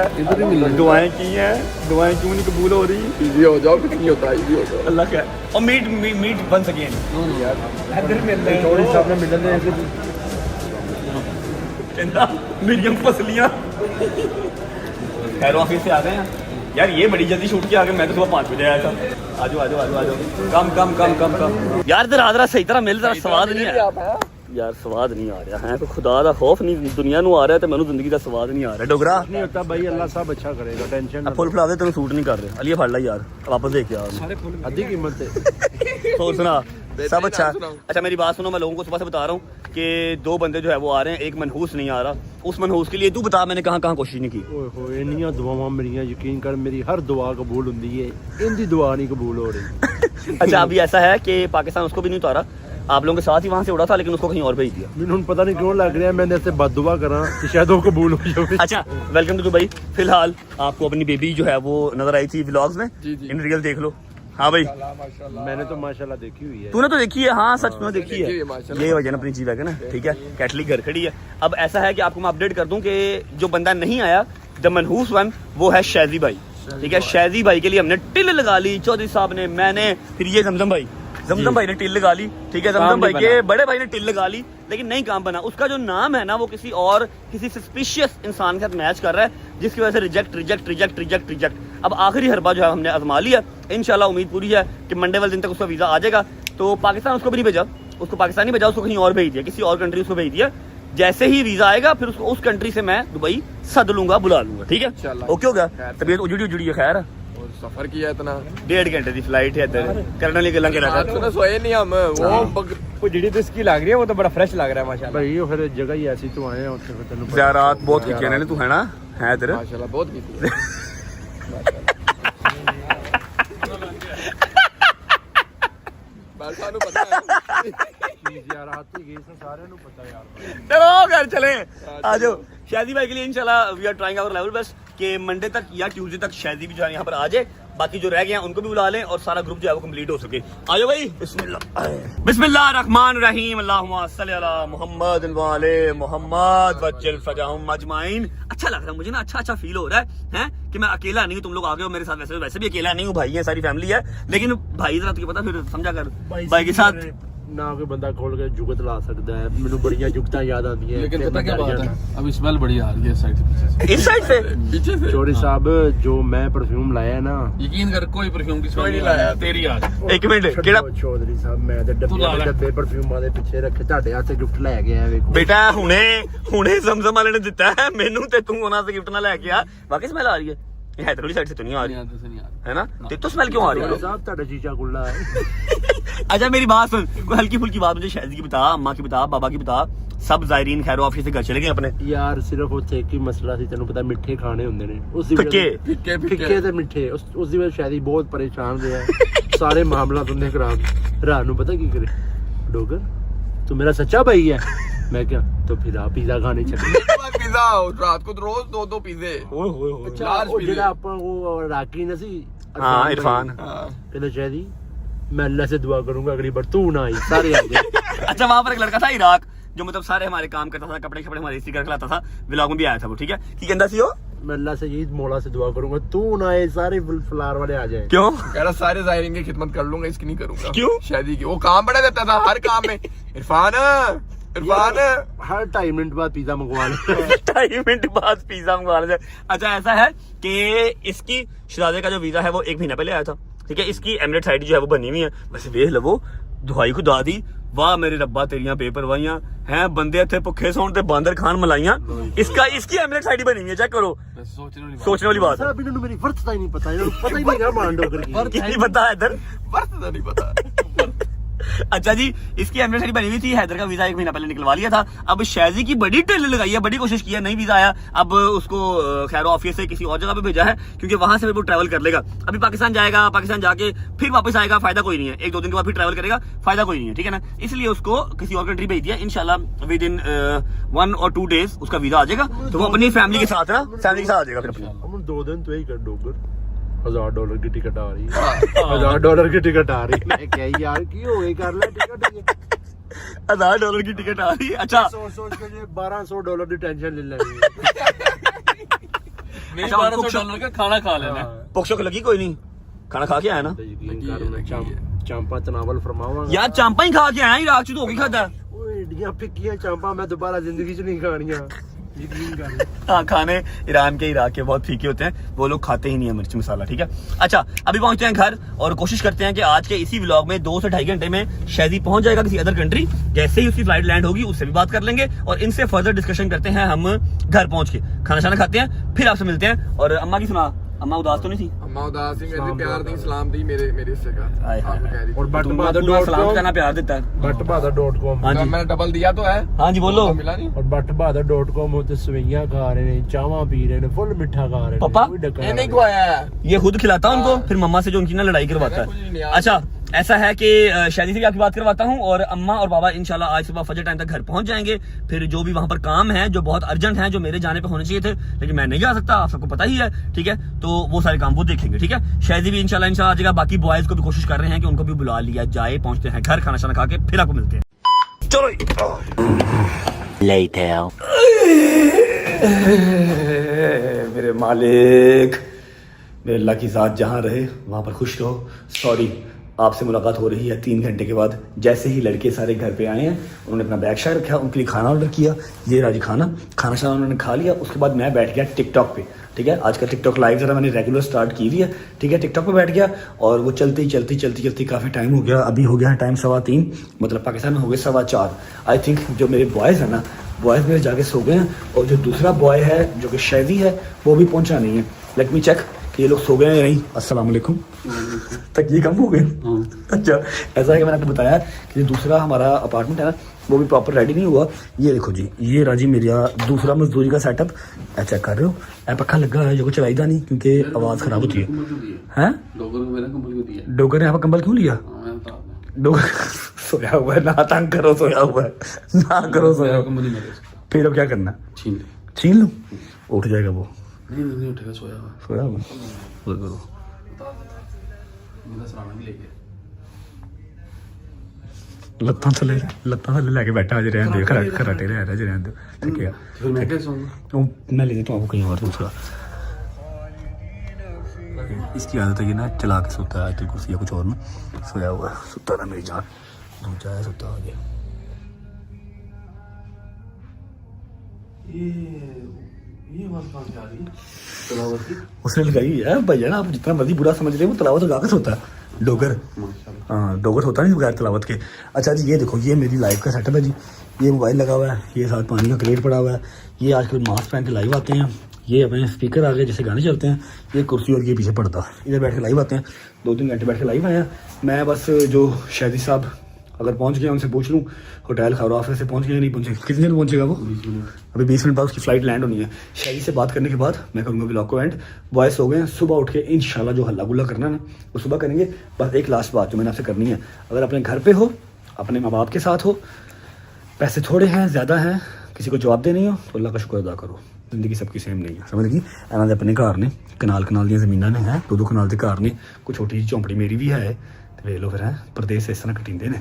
Speaker 1: दुआएं की हैं, दुआएं क्यों नहीं कबूल हो रही?
Speaker 7: इजी हो जाओ, कुछ नहीं होता, इजी हो जाओ।
Speaker 1: अल्लाह का और मीट वंस अगेन
Speaker 7: इधर मिल रहे हैं थोड़ी साहब ने मिलने ऐसे
Speaker 1: कहना मेरी फसलियां खैर ऑफिस से आ गए हैं यार। ये बड़ी जल्दी शूट किया आ गए, मैं तो सुबह 5 बजे आया था। आजो आजो आजो आजो कम यार इधर आदरा सही तरह मिल जरा स्वाद नहीं आया यार, स्वाद नहीं आ रहा है। तो खुदा दा खौफ नहीं दुनिया नु आ रहा है तो मैनू जिंदगी दा स्वाद नहीं आ रहा। डोगरा
Speaker 7: नहीं होता भाई, अल्लाह सब अच्छा करेगा, टेंशन
Speaker 1: फुल फुला दे, तेन सूट नहीं कर रहे। अलिए फड़ ला यार, वापस देख के आ
Speaker 7: आधी कीमत से।
Speaker 1: और सुना सब अच्छा। अच्छा मेरी बात सुनो, मैं लोगों को सुबह से बता रहा हूँ कि 2 बंदे जो है वो आ रहे हैं, एक मनहूस नहीं आ रहा। उस मनहूस के लिए तू बता मैंने कहाँ कहाँ कोशिश नहीं की।
Speaker 7: ओए होए इन्नियां दुआवां मेरियां, यकीन कर मेरी हर दुआ कबूल हुंदी है, इनदी दुआ नहीं कबूल हो रही।
Speaker 1: अच्छा अभी ऐसा है कि पाकिस्तान उसको भी नहीं उतारा, आप लोगों के साथ ही वहाँ से उड़ा था, लेकिन उसको कहीं और भेज दिया।
Speaker 7: मैंने पता नहीं क्यों लग रहा है मैंने ऐसे बददुआ करा कि शायद वो कबूल हो जाए।
Speaker 1: अच्छा वेलकम टू दुबई। फिलहाल आपको अपनी बेबी जो है वो नजर आई थी व्लॉग्स में, इन रियल देख लो। हाँ भाई
Speaker 7: मैंने तो माशाल्लाह देखी हुई है।
Speaker 1: तूने तो देखी है? हाँ सच में देखी है। ये वजह अपनी जी वैगन है, ठीक है। कैटलिक घर खड़ी है। अब ऐसा है कि आपको मैं अपडेट कर दूं कि जो बंदा नहीं आया द मनहूस वन वो है शैजी भाई, ठीक है। शैजी भाई के लिए हमने टिल लगा ली, चौधरी साहब ने, मैंने, फिर ये जमजम भाई ने टिल लगा ली, ठीक है। जमजम भाई के बड़े भाई ने टिल लगा ली, लेकिन नहीं काम बना। उसका जो नाम है ना वो किसी सस्पिशियस इंसान के साथ मैच कर रहा है, जिसकी वजह से रिजेक्ट। अब आखिरी हरबा जो है हमने आजमा लिया। इंशाल्लाह उम्मीद पूरी है कि मंडे वाले दिन तक उसका वीजा आ जाएगा। तो पाकिस्तान उसको भी नहीं भेजा, उसको पाकिस्तान नहीं भेजा, उसको कहीं और भेज दिया, किसी और कंट्री उसको भेज दिया। जैसे ही वीजा आएगा फिर उसको उस कंट्री से मैं दुबई सद लूंगा, बुला लूंगा, ठीक है। ओके हो गया? तबीयत उजड़ी है खैर।
Speaker 9: सफर किया इतना
Speaker 1: 1.5 घंटे की फ्लाइट है इधर करने लगे लंगे रखा।
Speaker 9: सोए नहीं हम वो जिड़ी तो इसकी लग रही है, वो तो बड़ा फ्रेश लग रहा है माशाल्लाह
Speaker 7: भाई ये फिर जगह ही ऐसी तो आए हैं उत्थे फिर तन्नू
Speaker 1: ज़ियारत बहुत की ने तू है ना है तेरे
Speaker 9: माशाल्लाह बहुत की सानू पता है
Speaker 7: यार आती गई सारे नु पता यार।
Speaker 1: चलो घर चले आ जाओ। शादी भाई के लिए इंशाल्लाह we are trying our level best कि मंडे तक या ट्यूसडे तक शादी भी जो है यहाँ पर आ जाए। बाकी जो रह गए हैं उनको भी बुला लें और सारा ग्रुप जो है वो कंप्लीट हो सके। आ जाओ भाई। बिस्मिल्लाह रहमान रहीम। अल्लाहुम्मा सल्ली अला मुहम्मद वाले मुहम्मद वज्जल फजाहुम अजमाइन। अच्छा लग रहा है मुझे ना, अच्छा फील हो रहा है कि मैं अकेला नहीं हूँ, तुम लोग आ गए हो मेरे साथ। वैसे भी अकेला नहीं हूँ, भाई है, सारी फैमिली है। लेकिन भाई जरा तुझे पता फिर समझा कर भाई के साथ
Speaker 7: ना कोई बंदा खोल के जुगत ला सकता है। मैंने बड़ियां जुगतां याद आती हैं।
Speaker 6: लेकिन पता क्या बात है, अब स्मेल बड़ी आ रही है साइड से,
Speaker 1: इस साइड से
Speaker 6: पीछे से।
Speaker 7: चौधरी साहब जो मैं परफ्यूम लाया ना,
Speaker 6: यकीन कर कोई परफ्यूम की स्मेल नहीं लाया, तेरी आ गई।
Speaker 1: एक मिनट केड़ा
Speaker 7: चौधरी साहब मैं ते डब्बे परफ्यूमाਂ ਦੇ ਪਿੱਛੇ ਰੱਖੇ ਤੁਹਾਡੇ ਵਾਸਤੇ ਗਿਫਟ ਲੈ ਕੇ ਆਇਆ ਵੇਖੋ।
Speaker 1: बेटा हुणे जमजम वाले ने दिता है मेनू ते तू उन्हां से गिफ्ट ना लेके आ। वाकई स्मेल आ रही है? ये हैदर वाली साइड से तो नहीं आ रही है ना? तो स्मेल क्यों आ रही है?
Speaker 7: साहब ਤੁਹਾਡਾ शीशा खुला है।
Speaker 1: अच्छा मेरी बात सुन, कोई हल्की फुल्की बात मुझे शादी की बता, अम्मा की बता, बाबा की बता। सब जायरीन खैर ऑफिस से घर चले गए अपने
Speaker 7: यार। सिर्फ ਉੱਥੇ ਇੱਕ ਹੀ ਮਸਲਾ ਸੀ, ਤੈਨੂੰ ਪਤਾ ਮਿੱਠੇ ਖਾਣੇ ਹੁੰਦੇ ਨੇ ਉਸ ਦੀ
Speaker 1: ਫਿੱਕੇ
Speaker 7: ਤੇ ਮਿੱਠੇ ਉਸ ਦੀ ਵਜ੍ਹਾ ਸ਼ਾਇਦ ਬਹੁਤ ਪਰੇਸ਼ਾਨ ਰਿਹਾ। ਸਾਰੇ ਮਾਮਲਾ तुमने खराब। रात ਨੂੰ पता की करे, डोगर तू मेरा सच्चा भाई है। मैं क्या तो फिर आप पिज्जा खाने चले।
Speaker 9: पिज्जा रात को रोज 2 पिज्जे।
Speaker 7: अच्छा वो ਜਿਹੜਾ ਆਪਾਂ ਉਹ ਰਾਕੀ ਨਾ ਸੀ,
Speaker 1: हाँ इरफान।
Speaker 7: कहना शायद मैं अल्लाह से दुआ करूंगा अगली बार तू ना आई, सारे आ गए।
Speaker 1: अच्छा वहां पर एक लड़का था इराक जो मतलब सारे हमारे काम करता था, कपड़े हमारे इसी करके लाता था, व्लॉग में भी आया था वो, ठीक है। की कहता सी हो
Speaker 7: मैं अल्लाह से यही मौला से दुआ करूंगा तू ना आए, सारे फ्लावर वाले आ जाए।
Speaker 1: क्यों?
Speaker 9: कह रहा सारे जायरीन की खिदमत कर लूंगा, इसकी नहीं करूंगा।
Speaker 1: क्यों?
Speaker 9: शादी की वो काम बड़ा देता था हर काम में। इरफान
Speaker 7: हर 2.5 मिनट बाद पिज्जा मंगवा ले।
Speaker 1: 2.5 मिनट बाद पिज्जा मंगवा ले। अच्छा ऐसा है कि इसकी शहजादे का जो वीजा है वो 1 महीना पहले आया था, ठीक है। इसकी एमिरेट्स आईडी जो है वो बनी हुई है। वैसे देख लो दुहाई को दादी, वाह मेरे रब्बा तेरियां बेपरवाहियां हैं, बंदे इत्थे भुखे सौण ते बांदर खान मलाइयां। इसकी एमिरेट्स आईडी बनी हुई है, चेक करो। सोचने वाली बात है।
Speaker 7: अभी इन्होंने मेरी वर्थ ही नहीं पता, पता ही नहीं क्या मान डोगर की
Speaker 1: नहीं पता है इधर
Speaker 9: वर्थ तो नहीं पता।
Speaker 1: अच्छा जी, इसकी एनिवर्सरी बनी हुई थी, हैदर का वीजा 1 महीना पहले निकलवा लिया था। अब शाजी की बड़ी टेल लगाई है, बड़ी कोशिश की है, नहीं वीजा आया। अब उसको खैर ऑफिस से किसी और जगह पे भेजा है, क्योंकि वहां से वो ट्रैवल कर लेगा। अभी पाकिस्तान जाएगा, पाकिस्तान जाके फिर वापस आएगा, फायदा कोई नहीं है। 1-2 दिन के बाद फिर ट्रैवल करेगा, फायदा कोई नहीं है, ठीक है ना। इसलिए उसको किसी और कंट्री भेज दिया। इंशाल्लाह विद इन 1 or 2 days उसका वीजा आ जाएगा, तो वो अपनी फैमिली के साथ आ जाएगा फिर अपनी।
Speaker 7: हम 2 दिन तो यही कर डोगर, $1000 की टिकट आ रही है। $1000 की टिकट आ रही है। मैं क्या यार की हो गई, कर ले टिकट।
Speaker 1: $1000 की टिकट आ रही है। अच्छा,
Speaker 7: सोच के ये $1200 की टेंशन ले लेनी है।
Speaker 6: नहीं, $1200 का खाना खा लेना।
Speaker 1: पोक्शो लगी कोई नहीं, खाना खा के आया ना
Speaker 7: चांपा तनावल फरमावा
Speaker 1: यार, चांपा ही खा के आया, इराक च तो होगी खाता।
Speaker 7: ओए एडियां फिक्कियां चांपा मैं दोबारा जिंदगी च नहीं खानियां। यकीन कर।
Speaker 1: हाँ, खाने ईरान के, इराक के बहुत फीके होते हैं, वो लोग खाते ही नहीं है मिर्च मसाला, ठीक है। अच्छा, अभी पहुंचते हैं घर और कोशिश करते हैं कि आज के इसी व्लॉग में 2 से 2.5 घंटे में शादी पहुंच जाएगा किसी अदर कंट्री। जैसे ही उसकी फ्लाइट लैंड होगी उससे भी बात कर लेंगे और इनसे फर्दर डिस्कशन करते हैं हम घर पहुंच के। खाना शाना खाते हैं, फिर आपसे मिलते हैं। और अम्मा की सुना, अम्मा उदास तो नहीं थी?
Speaker 9: अम्मा उदास ही, मेरे प्यार दी सलाम दी मेरे हिस्से का।
Speaker 1: हाय हाय।
Speaker 9: आपको कह रही
Speaker 7: और
Speaker 9: थी।
Speaker 1: सलाम करना प्यार देता है।
Speaker 7: बटबहादुर.com
Speaker 1: हाँ जी,
Speaker 9: मैंने डबल दिया तो है,
Speaker 1: हाँ जी बोलो।
Speaker 9: तो मिला नहीं।
Speaker 7: और बटबहादुर.com होते सवैयां खा रहे हैं, चावा पी रहे हैं, फुल मिठा खा रहे हैं।
Speaker 1: पापा?
Speaker 7: कोई डका
Speaker 9: ये नहीं खुआया है।
Speaker 1: ये खुद खिलाता है उनको, फिर मम्मा से जो उनकी ना लड़ाई करवाता
Speaker 9: कुछ नहीं
Speaker 1: है।
Speaker 9: यार।
Speaker 1: अच्छा, ऐसा है कि शादी से भी आपकी बात करवाता हूँ और अम्मा और बाबा इंशाल्लाह आज सुबह फजर टाइम तक घर पहुंच जाएंगे। फिर जो भी वहां पर काम है जो बहुत अर्जेंट है, जो मेरे जाने पे होने चाहिए थे लेकिन मैं नहीं जा सकता, आप सबको पता ही है, ठीक है, तो वो सारे काम वो देखेंगे, ठीक है। शादी भी इंशाल्लाह आ जाएगा। बाकी बॉयज को भी कोशिश कर रहे हैं कि उनको भी बुला लिया जाए। पहुंचते हैं घर, खाना शाना खा के फिर आपको मिलते हैं। चलो
Speaker 8: Later.
Speaker 1: मेरे मालिक, मेरे अल्लाह की ज़ात जहाँ रहे वहाँ पर खुश रहो। सॉरी, आपसे मुलाकात हो रही है 3 घंटे के बाद। जैसे ही लड़के सारे घर पे आए हैं, उन्होंने अपना बैग शायद रखा, उनके लिए खाना ऑर्डर किया। ये राजी खाना शाना उन्होंने खा लिया। उसके बाद मैं बैठ गया टिकटॉक पे, ठीक है। आज का टिकटॉक लाइव ज़रा मैंने रेगुलर स्टार्ट की हुई है, ठीक है। टिकटॉक पे बैठ गया और वो चलती काफ़ी टाइम हो गया। अभी हो गया है टाइम 3:15, मतलब पाकिस्तान में हो गए 4:15। आई थिंक जो मेरे बॉयज़ हैं ना, बॉयज़ मेरे जाके सो गए हैं और जो दूसरा बॉय है जो कि शादी है वो भी पहुंचा नहीं है। लेट मी चेक कि ये लोग सो गए हैं या नहीं। अस्सलाम वालेकुम। तक ये कम हो गए। अच्छा, ऐसा है कि मैंने आपको बताया कि जो दूसरा हमारा अपार्टमेंट है ना, वो भी प्रॉपर रेडी नहीं हुआ। ये देखो जी, ये राजी मेरा दूसरा मजदूरी का सेटअप चेक कर रहे हो। ए पक्का लगा है जो चलाईदा नहीं क्योंकि आवाज़ खराब होती है। हैं डोगर ने यहाँ पर कंबल क्यों लिया? डोगर सोया हुआ है ना, तंग करो, सोया हुआ है ना, करो सोया हुआ। फिर अब क्या करना? छीन लो, उठ जाएगा वो।
Speaker 6: नहीं उठेगा, सोया
Speaker 1: हुआ। ਲੱਤਾਂ ਥੱਲੇ ਲੈ ਕੇ ਬੈਠਾ ਅਜੇ ਰਹਿਣ ਦੇ, ਖਰਾਟੇ ਰਹਿ ਰਿਹਾ, ਰਹਿਣ ਦੇ, ਠੀਕ ਹੈ।
Speaker 6: फिर मैं क्या सोऊंगा?
Speaker 1: तो मैं ले देता हूँ आपको कहीं और दूसरा। इसकी आदत है ये ना चला के सोता है, आजकल कुर्सी या कुछ और ना सोया हुआ है, सुता ना मेरी जान, दूजा है सुता हो गया। ये बात कहाँ से आ रही है? उसने लगाई है भैया ना, आप जितना मर्जी बुरा समझ रहे हो, तलावत लगा के सोता है डोगर। हाँ, डोगर होता नहीं बगैर तलावत के। अच्छा जी, ये देखो, ये मेरी लाइव का सेटअप है जी। ये मोबाइल लगा हुआ है, ये साथ पानी का क्रेट पड़ा हुआ है, ये आजकल मास्क पहन के लाइव आते हैं, ये अपने स्पीकर आगे जैसे गाने चलते हैं, ये कुर्सी और ये पीछे पड़ता, इधर बैठ के लाइव आते हैं। 2-3 घंटे बैठ के लाइव आए हैं। मैं बस जो शादी साहब अगर पहुंच गया उनसे पूछ लूँ होटल खौराफे से पहुंच गया नहीं पहुंचे, कितने दिन पहुंचेगा वो? अभी 20 मिनट बाद उसकी फ्लाइट लैंड होनी है। शादी से बात करने के बाद मैं करूँगा व्लॉग को एंड। बॉयस हो गए हैं, सुबह उठ के इंशाल्लाह जो हल्ला गुल्ला करना है ना वो सुबह करेंगे। बस एक लास्ट बात जो मैंने आपसे करनी है, अगर अपने घर पे हो, अपने माँ बाप के साथ हो, पैसे थोड़े हैं ज़्यादा हैं, किसी को जवाब दे नहीं हो, तो अल्लाह का शुक्र अदा करो। जिंदगी सबकी सेम नहीं है, समझ लगी? इन्होंने अपने घर ने कनाल दी जमीन ने है, 2-2 कनाल के घर ने, कोई छोटी जी झोंपड़ी मेरी भी है, तो वे लो फिर है परदेस इस तरह कटींदे ने।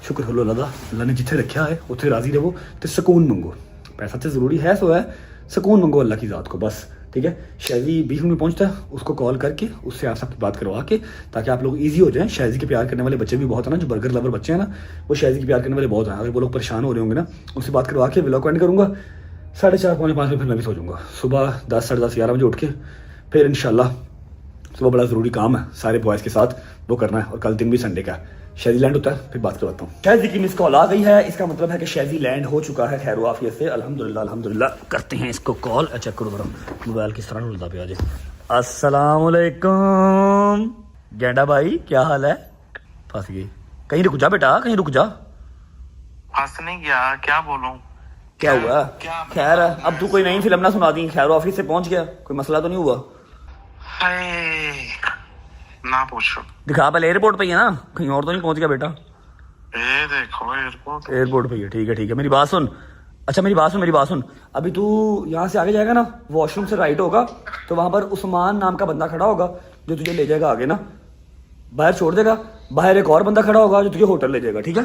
Speaker 1: शुक्र करो अल्लाह ने जिथे रखा है उत्थे राजी रहो तो सुकून मंगो। पैसा तो ज़रूरी है, सो है, सुकून मंगो अल्लाह की ज़ात को बस, ठीक है। शादी 20 मिनट में पहुंचता है, उसको कॉल करके उससे आप सबकी बात करवा के, ताकि आप लोग ईजी हो जाएं। शादी के प्यार करने वाले बच्चे भी बहुत है ना, जो बर्गर लवर बच्चे हैं ना, वो शादी के प्यार करने वाले बहुत हैं। अगर वो लोग परेशान हो रहे होंगे ना, उससे बात करवा के व्लॉग एंड करूँगा। 4:30-5 में फिर मैं भी सो जाऊँगा। सुबह 10-10:30-11 बजे उठ के फिर इंशाल्लाह सुबह बड़ा ज़रूरी काम है सारे बॉयज़ के साथ, वो करना है। और कल दिन भी संडे का शादी लैंड होता है, फिर बात करवाता हूँ। शादी की मिस कॉल आ गई है, इसका मतलब है कि शादी लैंड हो चुका है खैर आफियत से, अल्हम्दुलिल्लाह। करते हैं इसको कॉल। चेक करो बड़ा मोबाइल किस तरह उल्टा पे आ जाए। अस्सलाम वालेकुम गेंडा भाई, क्या हाल है? फंस गई कहीं रुक जा बेटा, कहीं रुक जा।
Speaker 5: फंस नहीं गया, क्या बोलूं?
Speaker 1: क्या हुआ? खैर अब तू कोई नई फिल्म ना सुना दी। खैर ऑफिस से पहुंच गया, कोई मसला तो नहीं हुआ?
Speaker 5: हाय, ना पूछो।
Speaker 1: दिखा पहले एयरपोर्ट पे ही है ना, कहीं और तो नहीं पहुंच गया बेटा?
Speaker 5: ये देखो एयरपोर्ट।
Speaker 1: एयरपोर्ट पे ही है, ठीक है ठीक है। मेरी बात सुन, अच्छा मेरी बात सुन। अभी तू यहाँ से आगे जाएगा ना, वॉशरूम से राइट होगा तो वहां पर उस्मान नाम का बंदा खड़ा होगा जो तुझे ले जाएगा आगे ना, बाहर छोड़ देगा। बाहर एक और बंदा खड़ा होगा जो तुझे होटल ले जाएगा, ठीक है?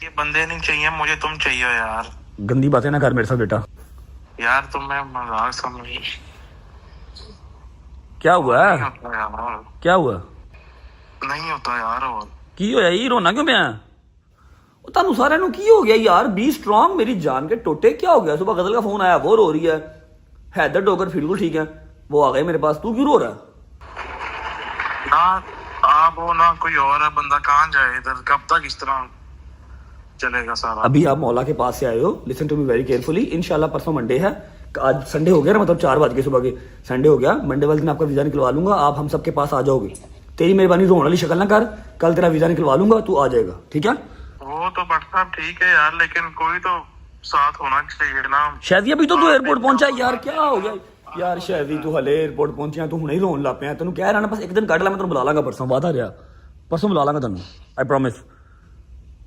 Speaker 5: ये बंदे नहीं चाहिए मुझे, तुम चाहिए हो यार।
Speaker 1: गंदी बातें ना कर मेरे साथ बेटा।
Speaker 5: यार तुम्हें मजाक समझी।
Speaker 1: क्या हुआ?
Speaker 5: नहीं होता यार,
Speaker 1: क्या हुआ?
Speaker 5: नहीं होता यार। और
Speaker 1: की होया ये रोना क्यों पिया? तानू सारे नु की हो गया यार? बी स्ट्रांग मेरी जान के टोटे। क्या हो गया? सुबह गजल का फोन आया, वो रो रही है। हैदर डोगर बिल्कुल ठीक है, वो आ गए मेरे पास, तू क्यों रो रहा है?
Speaker 5: ना आप हो ना कोई और है, बंदा कहाँ जाए इधर, कब तक इस तरह चलेगा सारा?
Speaker 1: अभी आप मौला के पास से आए हो, listen to me very carefully. इंशाल्लाह परसों मंडे है, आज संडे हो गया ना, मतलब 4 बज के सुबह के संडे हो गया। मंडे वाले दिन आपका वीजा निकलवा लूंगा, आप हम सबके पास आ जाओगे। तेरी मेहरबानी रोने वाली शक्ल ना कर, कल तेरा वीजा निकलवा लूंगा, तू आ जाएगा, ठीक है?
Speaker 5: वो तो बट साहब ठीक है यार, लेकिन कोई तो साथ होना चाहिए ना।
Speaker 1: शायद अभी तो तू एयरपोर्ट पहुंचा यार, क्या हो गया यार? शायद तू हले एयरपोर्ट पहुंचा, तू हुणे ही रोन लग पिया। तेन कह रहा ना, बस एक दिन कट ला, मैं तेन बुला लांगा परसों, वादा रहा। परसों बुला लांगा तेन, आई प्रॉमिस।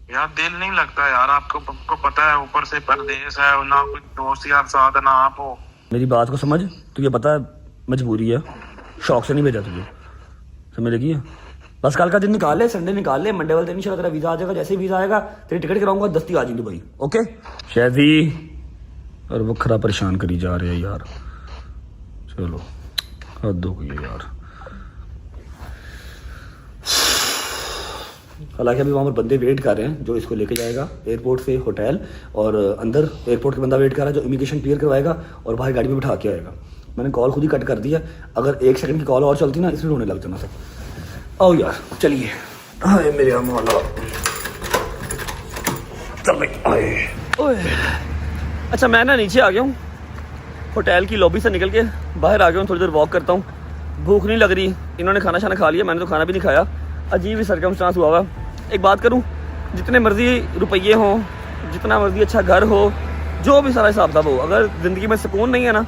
Speaker 5: यार दिल नहीं लगता यार, आपको पता है ऊपर से परदेश है, ना कोई दोस्त यार साथ है, ना आप हो।
Speaker 1: मेरी बात को समझ, तुझे पता है मजबूरी है, शौक से नहीं भेजा तुझे, समझ लगी है? बस कल का दिन निकाल ले, संडे निकाल ले, मंडे वाले दिन इंशाल्लाह तेरा वीजा आ जाएगा। जैसे ही वीजा आएगा तेरी टिकट कराऊंगा, दस्ती आ जाएगी दुबई, ओके? शायदी और वो खरा परेशान करी जा रहे हैं यार। चलो हद हो गई है यार। हालांकि अभी वहाँ पर बंदे वेट कर रहे हैं जो इसको लेके जाएगा एयरपोर्ट से होटल, और अंदर एयरपोर्ट का बंदा वेट कर रहा है जो इमिग्रेशन क्लियर करवाएगा और बाहर गाड़ी में बिठा के आएगा। मैंने कॉल खुद ही कट कर दिया, अगर 1 सेकंड की कॉल और चलती ना, इसलिए रोने लग जाना सब। आओ यार चलिए, हाय मेरे मौला, चल आए। ओए अच्छा, मैं ना नीचे आ गया हूँ, होटल की लॉबी से निकल के बाहर आ गया हूँ, थोड़ी देर वॉक करता हूँ। भूख नहीं लग रही, इन्होंने खाना शाना खा लिया, मैंने तो खाना भी नहीं खाया। अजीब ही सर्कमस्टांस हुआ हुआ। एक बात करूं, जितने मर्जी रुपये हों, जितना मर्जी अच्छा घर हो, जो भी सारा हिसाब किताब हो, अगर ज़िंदगी में सुकून नहीं है ना,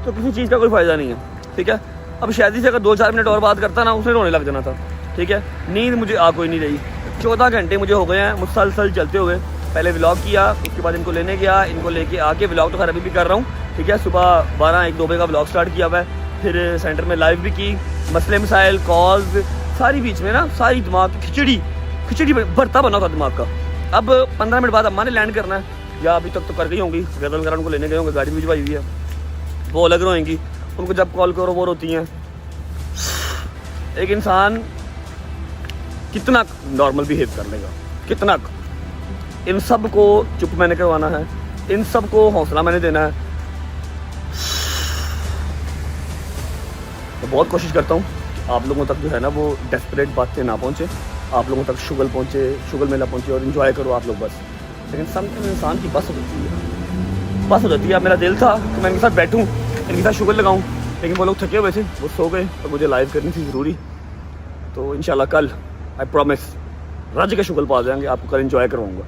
Speaker 1: तो किसी चीज़ का कोई फ़ायदा नहीं है, ठीक है? अब शादी से अगर 2-4 मिनट और बात करता ना, उसने रोने लग जाना था, ठीक है? नींद मुझे आ कोई नहीं रही। 14 घंटे मुझे हो गए हैं मुसलसल चलते हुए। पहले व्लॉग किया, उसके बाद इनको लेने गया, इनको लेके आके व्लॉग तो खैर अभी भी कर रहा हूँ, ठीक है? सुबह 12-1-2 बजे का व्लॉग स्टार्ट किया हुआ है, फिर सेंटर में लाइव भी की, मसले मसाइल कॉल्स सारी बीच में ना, सारी दिमाग की खिचड़ी भरता बना था दिमाग का। अब 15 मिनट बाद अम्मा ने लैंड करना है, या अभी तक तो कर गई होंगी, गजल करान को लेने गए होंगे, गाड़ी भिजवाई हुई है, वो अलग रोएंगी। उनको जब कॉल करो वो रोती हैं। एक इंसान कितना नॉर्मल बिहेव कर लेगा, कितना? इन सब को चुप मैंने करवाना है, इन सब को हौसला मैंने देना है। तो बहुत कोशिश करता हूँ आप लोगों तक जो है ना वो डेस्परेट बातें ना पहुँचे, आप लोगों तक शुगल पहुँचे, शुगल मेला पहुँचे, और इन्जॉय करो आप लोग बस। लेकिन समटाइम इंसान की बस हो जाती है, बस हो जाती है। अब मेरा दिल था कि मैं इनके साथ बैठूँ, इनके साथ शुगल लगाऊँ, लेकिन वो लोग थके हुए थे, वो सो गए, तो मुझे लाइव करनी थी ज़रूरी। तो इंशाल्लाह कल आई प्रॉमिस रज के शुगल पा जाएंगे, आपको कल इन्जॉय करवाऊँगा।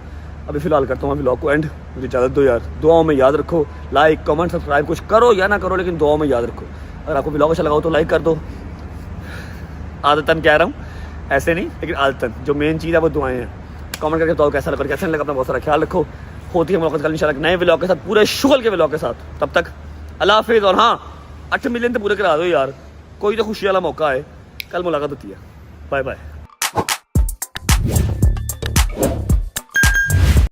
Speaker 1: अभी फ़िलहाल करता हूँ व्लॉग को एंड। मुझे इजाज़त दो यार, दुआओं में याद रखो, लाइक कमेंट सब्सक्राइब कुछ करो या ना करो, लेकिन दुआओं में याद रखो। अगर आपको व्लॉग अच्छा लगाओ तो लाइक कर दो, आदतन कह रहा हूँ, ऐसे नहीं, लेकिन आदतन जो मेन चीज़ है वो दुआएं हैं। कमेंट करके बताओ कैसा लगा, कैसा नहीं लगा। अपना बहुत सारा ख्याल रखो। होती है मुलाकात कल इंशाल्लाह नए व्लॉग के साथ, पूरे शुगल के व्लॉग के साथ। तब तक अल्लाह हाफिज़। और हाँ, 8 मिलियन तो पूरे करा दो यार, कोई तो खुशी वाला मौका है, कल मुलाकात होती है। Bye bye.